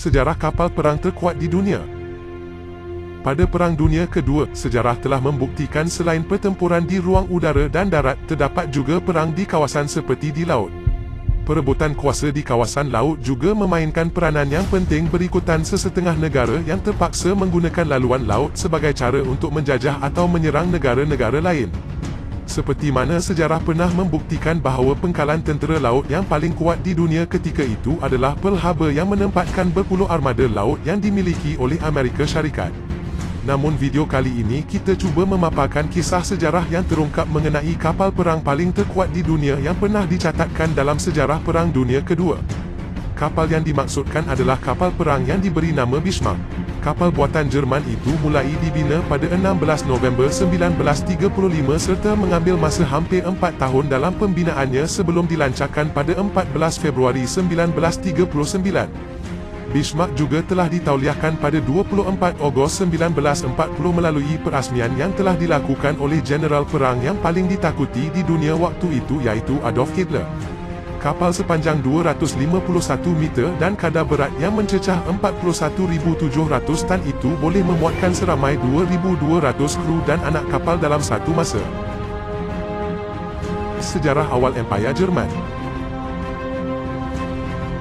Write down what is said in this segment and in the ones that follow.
sejarah kapal perang terkuat di dunia. Pada Perang Dunia Kedua, sejarah telah membuktikan selain pertempuran di ruang udara dan darat, terdapat juga perang di kawasan seperti di laut. Perebutan kuasa di kawasan laut juga memainkan peranan yang penting berikutan sesetengah negara yang terpaksa menggunakan laluan laut sebagai cara untuk menjajah atau menyerang negara-negara lain. Seperti mana sejarah pernah membuktikan bahawa pengkalan tentera laut yang paling kuat di dunia ketika itu adalah Pearl Harbor yang menempatkan berpuluh armada laut yang dimiliki oleh Amerika Syarikat. Namun video kali ini kita cuba memaparkan kisah sejarah yang terungkap mengenai kapal perang paling terkuat di dunia yang pernah dicatatkan dalam sejarah Perang Dunia Kedua. Kapal yang dimaksudkan adalah kapal perang yang diberi nama Bismarck. Kapal buatan Jerman itu mulai dibina pada 16 November 1935 serta mengambil masa hampir 4 tahun dalam pembinaannya sebelum dilancarkan pada 14 Februari 1939. Bismarck juga telah ditauliahkan pada 24 Ogos 1940 melalui perasmian yang telah dilakukan oleh Jeneral Perang yang paling ditakuti di dunia waktu itu iaitu Adolf Hitler. Kapal sepanjang 251 meter dan kadar berat yang mencecah 41,700 tan itu boleh memuatkan seramai 2,200 kru dan anak kapal dalam satu masa. Sejarah awal Empayar Jerman.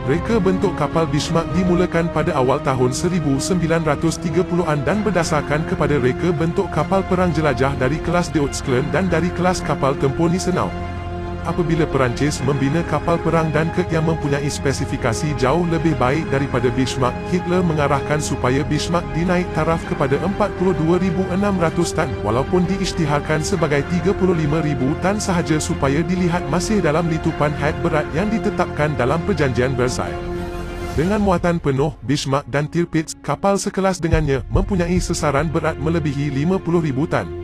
Reka bentuk kapal Bismarck dimulakan pada awal tahun 1930-an dan berdasarkan kepada reka bentuk kapal perang jelajah dari kelas Deutschland dan dari kelas kapal tempur Gneisenau. Apabila Perancis membina kapal perang Dunkirk yang mempunyai spesifikasi jauh lebih baik daripada Bismarck, Hitler mengarahkan supaya Bismarck dinaik taraf kepada 42,600 tan walaupun diisytiharkan sebagai 35,000 tan sahaja supaya dilihat masih dalam litupan had berat yang ditetapkan dalam perjanjian Versailles. Dengan muatan penuh, Bismarck dan Tirpitz, kapal sekelas dengannya, mempunyai sesaran berat melebihi 50,000 tan.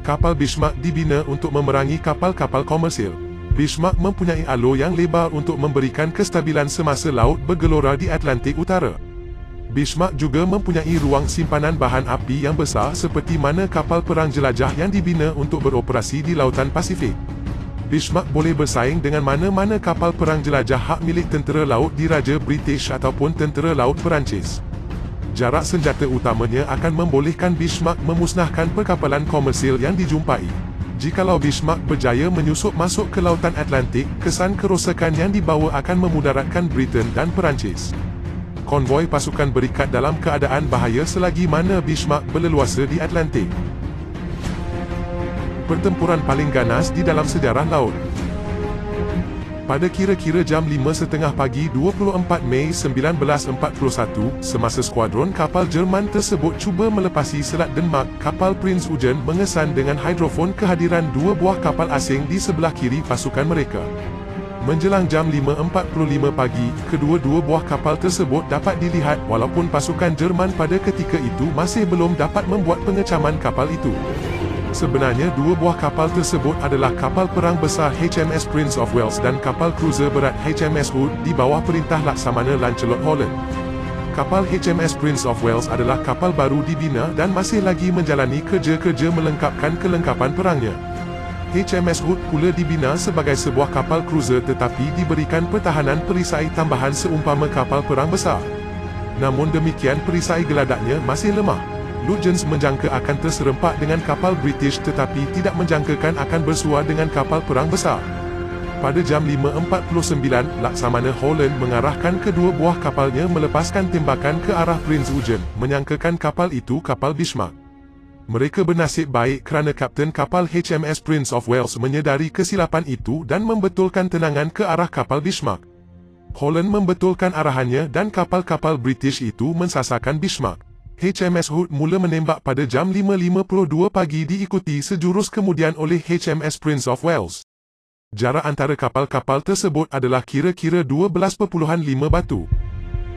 Kapal Bismarck dibina untuk memerangi kapal-kapal komersil. Bismarck mempunyai alur yang lebar untuk memberikan kestabilan semasa laut bergelora di Atlantik Utara. Bismarck juga mempunyai ruang simpanan bahan api yang besar seperti mana kapal perang jelajah yang dibina untuk beroperasi di Lautan Pasifik. Bismarck boleh bersaing dengan mana-mana kapal perang jelajah hak milik tentera laut diraja British ataupun tentera laut Perancis. Jarak senjata utamanya akan membolehkan Bismarck memusnahkan perkapalan komersil yang dijumpai. Jikalau Bismarck berjaya menyusup masuk ke Lautan Atlantik, kesan kerosakan yang dibawa akan memudaratkan Britain dan Perancis. Konvoi pasukan berikat dalam keadaan bahaya selagi mana Bismarck berleluasa di Atlantik. Pertempuran paling ganas di dalam sejarah laut. Pada kira-kira jam 5.30 pagi 24 Mei 1941, semasa skuadron kapal Jerman tersebut cuba melepasi Selat Denmark, kapal Prinz Eugen mengesan dengan hidrofon kehadiran dua buah kapal asing di sebelah kiri pasukan mereka. Menjelang jam 5.45 pagi, kedua-dua buah kapal tersebut dapat dilihat walaupun pasukan Jerman pada ketika itu masih belum dapat membuat pengecaman kapal itu. Sebenarnya dua buah kapal tersebut adalah kapal perang besar HMS Prince of Wales dan kapal cruiser berat HMS Hood di bawah perintah Laksamana Lancelot Holland. Kapal HMS Prince of Wales adalah kapal baru dibina dan masih lagi menjalani kerja-kerja melengkapkan kelengkapan perangnya. HMS Hood pula dibina sebagai sebuah kapal cruiser tetapi diberikan pertahanan perisai tambahan seumpama kapal perang besar. Namun demikian perisai geladaknya masih lemah. Lutyens menjangka akan terserempak dengan kapal British tetapi tidak menjangkakan akan bersua dengan kapal perang besar. Pada jam 5.49, Laksamana Holland mengarahkan kedua buah kapalnya melepaskan tembakan ke arah Prinz Eugen, menyangkakan kapal itu kapal Bismarck. Mereka bernasib baik kerana kapten kapal HMS Prince of Wales menyedari kesilapan itu dan membetulkan tenangan ke arah kapal Bismarck. Holland membetulkan arahannya dan kapal-kapal British itu mensasarkan Bismarck. HMS Hood mula menembak pada jam 5.52 pagi diikuti sejurus kemudian oleh HMS Prince of Wales. Jarak antara kapal-kapal tersebut adalah kira-kira 12.5 batu.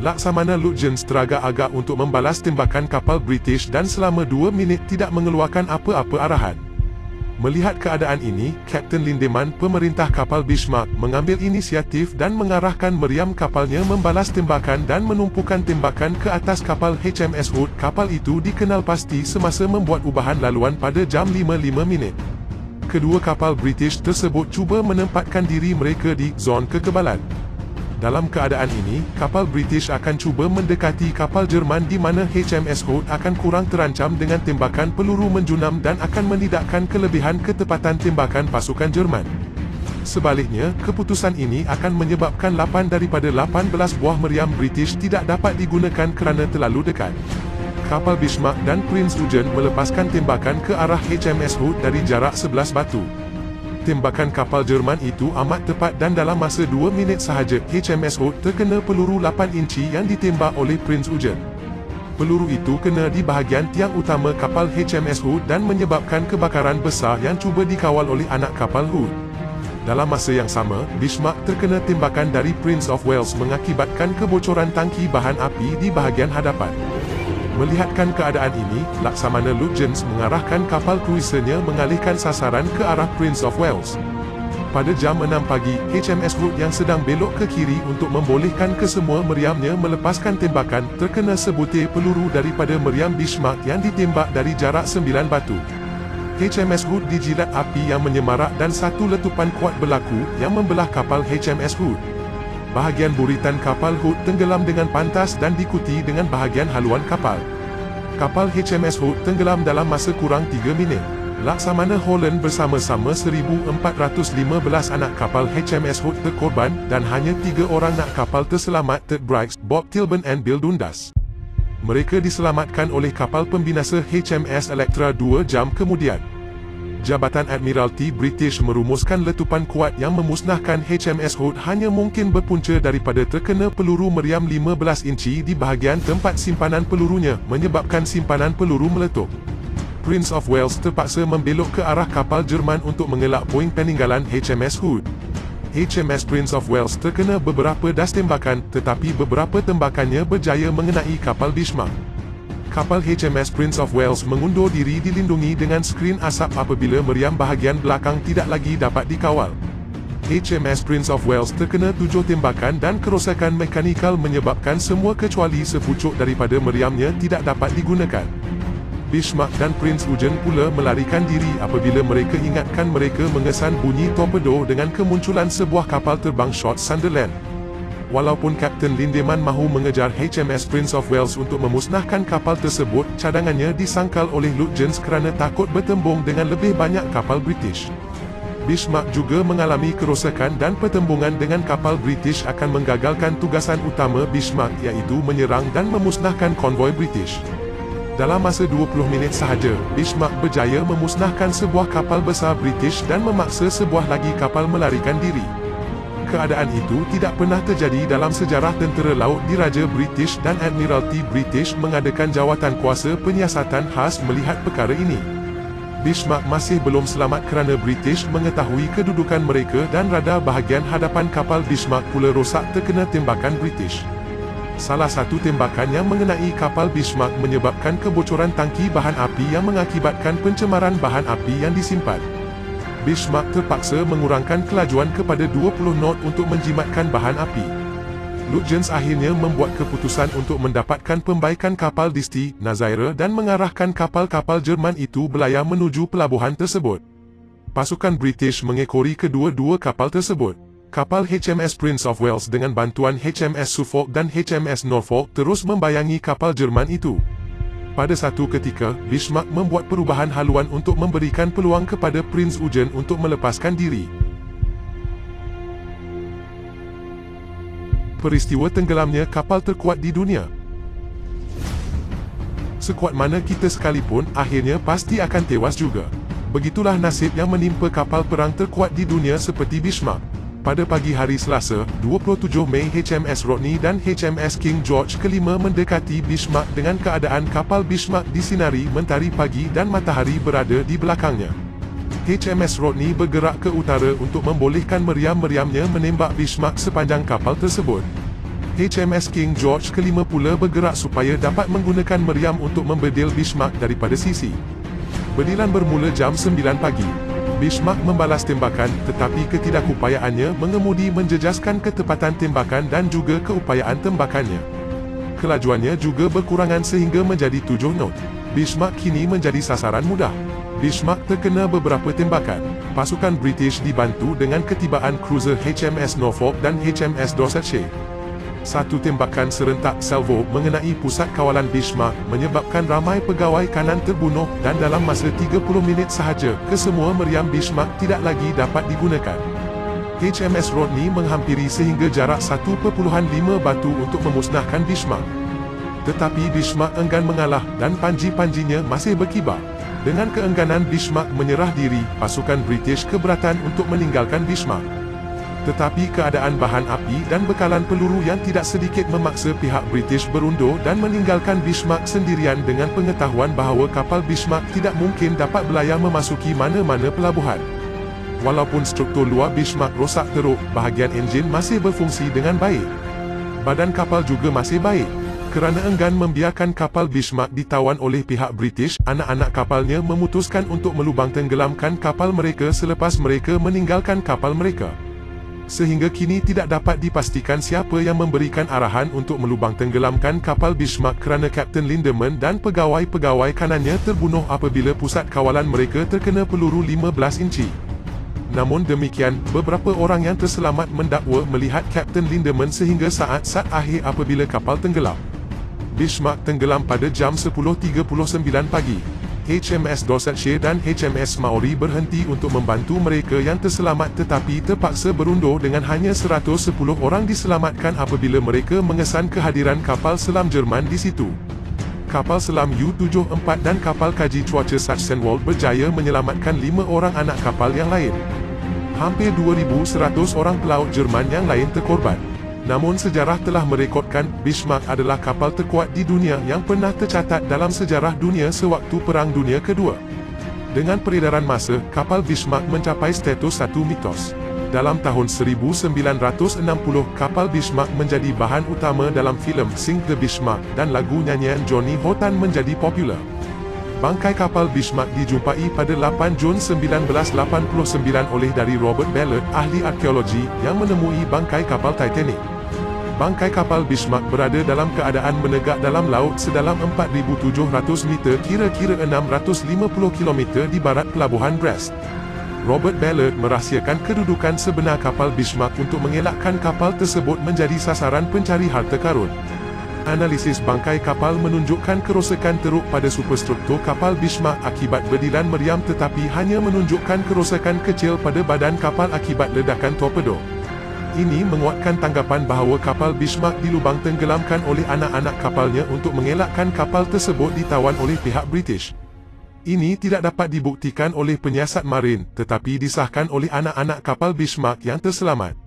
Laksamana Lutyens teragak-agak untuk membalas tembakan kapal British dan selama 2 minit tidak mengeluarkan apa-apa arahan. Melihat keadaan ini, Kapten Lindemann, pemerintah kapal Bismarck, mengambil inisiatif dan mengarahkan meriam kapalnya membalas tembakan dan menumpukan tembakan ke atas kapal HMS Hood. Kapal itu dikenal pasti semasa membuat ubahan laluan pada jam 5.05 minit. Kedua kapal British tersebut cuba menempatkan diri mereka di zon kekebalan. Dalam keadaan ini, kapal British akan cuba mendekati kapal Jerman di mana HMS Hood akan kurang terancam dengan tembakan peluru menjunam dan akan menidakkan kelebihan ketepatan tembakan pasukan Jerman. Sebaliknya, keputusan ini akan menyebabkan 8 daripada 18 buah meriam British tidak dapat digunakan kerana terlalu dekat. Kapal Bismarck dan Prince Eugen melepaskan tembakan ke arah HMS Hood dari jarak 11 batu. Tembakan kapal Jerman itu amat tepat dan dalam masa 2 minit sahaja, HMS Hood terkena peluru 8 inci yang ditembak oleh Prince Eugen. Peluru itu kena di bahagian tiang utama kapal HMS Hood dan menyebabkan kebakaran besar yang cuba dikawal oleh anak kapal Hood. Dalam masa yang sama, Bismarck terkena tembakan dari Prince of Wales mengakibatkan kebocoran tangki bahan api di bahagian hadapan. Melihatkan keadaan ini, Laksamana Lutyens mengarahkan kapal kruisernya mengalihkan sasaran ke arah Prince of Wales. Pada jam 6 pagi, HMS Hood yang sedang belok ke kiri untuk membolehkan kesemua meriamnya melepaskan tembakan, terkena sebutir peluru daripada meriam Bismarck yang ditembak dari jarak 9 batu. HMS Hood dijilat api yang menyemarak dan satu letupan kuat berlaku yang membelah kapal HMS Hood. Bahagian buritan kapal Hood tenggelam dengan pantas dan diikuti dengan bahagian haluan kapal. Kapal HMS Hood tenggelam dalam masa kurang 3 minit. Laksamana Holland bersama-sama 1,415 anak kapal HMS Hood terkorban dan hanya 3 orang anak kapal terselamat Ted Briggs, Bob Tilburn dan Bill Dundas. Mereka diselamatkan oleh kapal pembinasa HMS Electra 2 jam kemudian. Jabatan Admiralty British merumuskan letupan kuat yang memusnahkan HMS Hood hanya mungkin berpunca daripada terkena peluru meriam 15 inci di bahagian tempat simpanan pelurunya, menyebabkan simpanan peluru meletup. Prince of Wales terpaksa membelok ke arah kapal Jerman untuk mengelak puing peninggalan HMS Hood. HMS Prince of Wales terkena beberapa das tembakan, tetapi beberapa tembakannya berjaya mengenai kapal Bismarck. Kapal HMS Prince of Wales mengundur diri dilindungi dengan skrin asap apabila meriam bahagian belakang tidak lagi dapat dikawal. HMS Prince of Wales terkena 7 tembakan dan kerosakan mekanikal menyebabkan semua kecuali sepucuk daripada meriamnya tidak dapat digunakan. Bismarck dan Prince Eugen pula melarikan diri apabila mereka ingatkan mereka mengesan bunyi torpedo dengan kemunculan sebuah kapal terbang Short Sunderland. Walaupun Kapten Lindeman mahu mengejar HMS Prince of Wales untuk memusnahkan kapal tersebut, cadangannya disangkal oleh Lutyens kerana takut bertembung dengan lebih banyak kapal British. Bismarck juga mengalami kerosakan dan pertembungan dengan kapal British akan menggagalkan tugasan utama Bismarck iaitu menyerang dan memusnahkan konvoi British. Dalam masa 20 minit sahaja, Bismarck berjaya memusnahkan sebuah kapal besar British dan memaksa sebuah lagi kapal melarikan diri. Keadaan itu tidak pernah terjadi dalam sejarah tentera laut diraja British dan Admiralty British mengadakan jawatan kuasa penyiasatan khas melihat perkara ini. Bismarck masih belum selamat kerana British mengetahui kedudukan mereka dan radar bahagian hadapan kapal Bismarck pula rosak terkena tembakan British. Salah satu tembakan yang mengenai kapal Bismarck menyebabkan kebocoran tangki bahan api yang mengakibatkan pencemaran bahan api yang disimpan. Bismarck terpaksa mengurangkan kelajuan kepada 20 knot untuk menjimatkan bahan api. Lutyens akhirnya membuat keputusan untuk mendapatkan pembaikan kapal Disti, Nazaire dan mengarahkan kapal-kapal Jerman itu berlayar menuju pelabuhan tersebut. Pasukan British mengekori kedua-dua kapal tersebut. Kapal HMS Prince of Wales dengan bantuan HMS Suffolk dan HMS Norfolk terus membayangi kapal Jerman itu. Pada satu ketika, Bismarck membuat perubahan haluan untuk memberikan peluang kepada Prince Eugen untuk melepaskan diri. Peristiwa tenggelamnya kapal terkuat di dunia. Sekuat mana kita sekalipun, akhirnya pasti akan tewas juga. Begitulah nasib yang menimpa kapal perang terkuat di dunia seperti Bismarck. Pada pagi hari Selasa, 27 Mei HMS Rodney dan HMS King George V mendekati Bismarck dengan keadaan kapal Bismarck disinari mentari pagi dan matahari berada di belakangnya. HMS Rodney bergerak ke utara untuk membolehkan meriam-meriamnya menembak Bismarck sepanjang kapal tersebut. HMS King George V pula bergerak supaya dapat menggunakan meriam untuk membedil Bismarck daripada sisi. Bedilan bermula jam 9 pagi. Bismarck membalas tembakan, tetapi ketidakupayaannya mengemudi menjejaskan ketepatan tembakan dan juga keupayaan tembakannya. Kelajuannya juga berkurangan sehingga menjadi 7 knot. Bismarck kini menjadi sasaran mudah. Bismarck terkena beberapa tembakan. Pasukan British dibantu dengan ketibaan cruiser HMS Norfolk dan HMS Dorsetshire. Satu tembakan serentak salvo mengenai pusat kawalan Bismarck menyebabkan ramai pegawai kanan terbunuh dan dalam masa 30 minit sahaja, kesemua meriam Bismarck tidak lagi dapat digunakan. HMS Rodney menghampiri sehingga jarak 1.5 batu untuk memusnahkan Bismarck. Tetapi Bismarck enggan mengalah dan panji-panjinya masih berkibar. Dengan keengganan Bismarck menyerah diri, pasukan British keberatan untuk meninggalkan Bismarck. Tetapi keadaan bahan api dan bekalan peluru yang tidak sedikit memaksa pihak British berundur dan meninggalkan Bismarck sendirian dengan pengetahuan bahawa kapal Bismarck tidak mungkin dapat berlayar memasuki mana-mana pelabuhan. Walaupun struktur luar Bismarck rosak teruk, bahagian enjin masih berfungsi dengan baik. Badan kapal juga masih baik. Kerana enggan membiarkan kapal Bismarck ditawan oleh pihak British, anak-anak kapalnya memutuskan untuk melubang tenggelamkan kapal mereka selepas mereka meninggalkan kapal mereka. Sehingga kini tidak dapat dipastikan siapa yang memberikan arahan untuk melubang tenggelamkan kapal Bismarck kerana Kapten Lindemann dan pegawai-pegawai kanannya terbunuh apabila pusat kawalan mereka terkena peluru 15 inci. Namun demikian, beberapa orang yang terselamat mendakwa melihat Kapten Lindemann sehingga saat-saat akhir apabila kapal tenggelam. Bismarck tenggelam pada jam 10.39 pagi. HMS Dorsetshire dan HMS Maori berhenti untuk membantu mereka yang terselamat tetapi terpaksa berundur dengan hanya 110 orang diselamatkan apabila mereka mengesan kehadiran kapal selam Jerman di situ. Kapal selam U-74 dan kapal kaji cuaca Sachsenwald berjaya menyelamatkan 5 orang anak kapal yang lain. Hampir 2,100 orang pelaut Jerman yang lain terkorban. Namun sejarah telah merekodkan Bismarck adalah kapal terkuat di dunia yang pernah tercatat dalam sejarah dunia sewaktu Perang Dunia Kedua. Dengan peredaran masa, kapal Bismarck mencapai status satu mitos. Dalam tahun 1960, kapal Bismarck menjadi bahan utama dalam filem Sink the Bismarck dan lagu nyanyian Johnny Horton menjadi popular. Bangkai kapal Bismarck dijumpai pada 8 Jun 1989 oleh dari Robert Ballard, ahli arkeologi, yang menemui bangkai kapal Titanic. Bangkai kapal Bismarck berada dalam keadaan menegak dalam laut sedalam 4,700 meter kira-kira 650 km di barat pelabuhan Brest. Robert Ballard merahsiakan kedudukan sebenar kapal Bismarck untuk mengelakkan kapal tersebut menjadi sasaran pencari harta karun. Analisis bangkai kapal menunjukkan kerosakan teruk pada superstruktur kapal Bismarck akibat berdilan meriam tetapi hanya menunjukkan kerosakan kecil pada badan kapal akibat ledakan torpedo. Ini menguatkan tanggapan bahawa kapal Bismarck dilubang tenggelamkan oleh anak-anak kapalnya untuk mengelakkan kapal tersebut ditawan oleh pihak British. Ini tidak dapat dibuktikan oleh penyiasat marin, tetapi disahkan oleh anak-anak kapal Bismarck yang terselamat.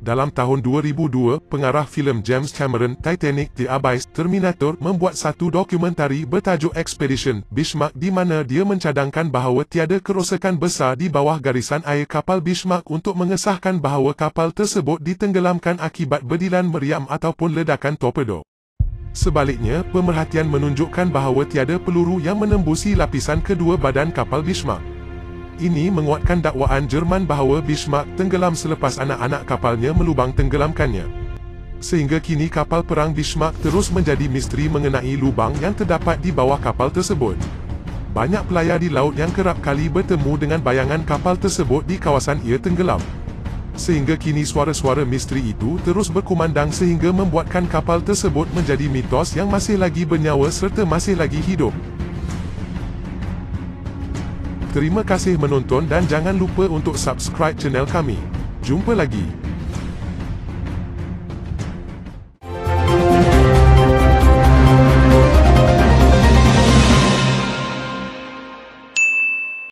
Dalam tahun 2002, pengarah filem James Cameron, Titanic, The Abyss, Terminator membuat satu dokumentari bertajuk Expedition Bismarck di mana dia mencadangkan bahawa tiada kerosakan besar di bawah garisan air kapal Bismarck untuk mengesahkan bahawa kapal tersebut ditenggelamkan akibat berdilan meriam ataupun ledakan torpedo. Sebaliknya, pemerhatian menunjukkan bahawa tiada peluru yang menembusi lapisan kedua badan kapal Bismarck. Ini menguatkan dakwaan Jerman bahawa Bismarck tenggelam selepas anak-anak kapalnya melubang tenggelamkannya. Sehingga kini kapal perang Bismarck terus menjadi misteri mengenai lubang yang terdapat di bawah kapal tersebut. Banyak pelayar di laut yang kerap kali bertemu dengan bayangan kapal tersebut di kawasan ia tenggelam. Sehingga kini suara-suara misteri itu terus berkumandang sehingga membuatkan kapal tersebut menjadi mitos yang masih lagi bernyawa serta masih lagi hidup. Terima kasih menonton dan jangan lupa untuk subscribe channel kami. Jumpa lagi.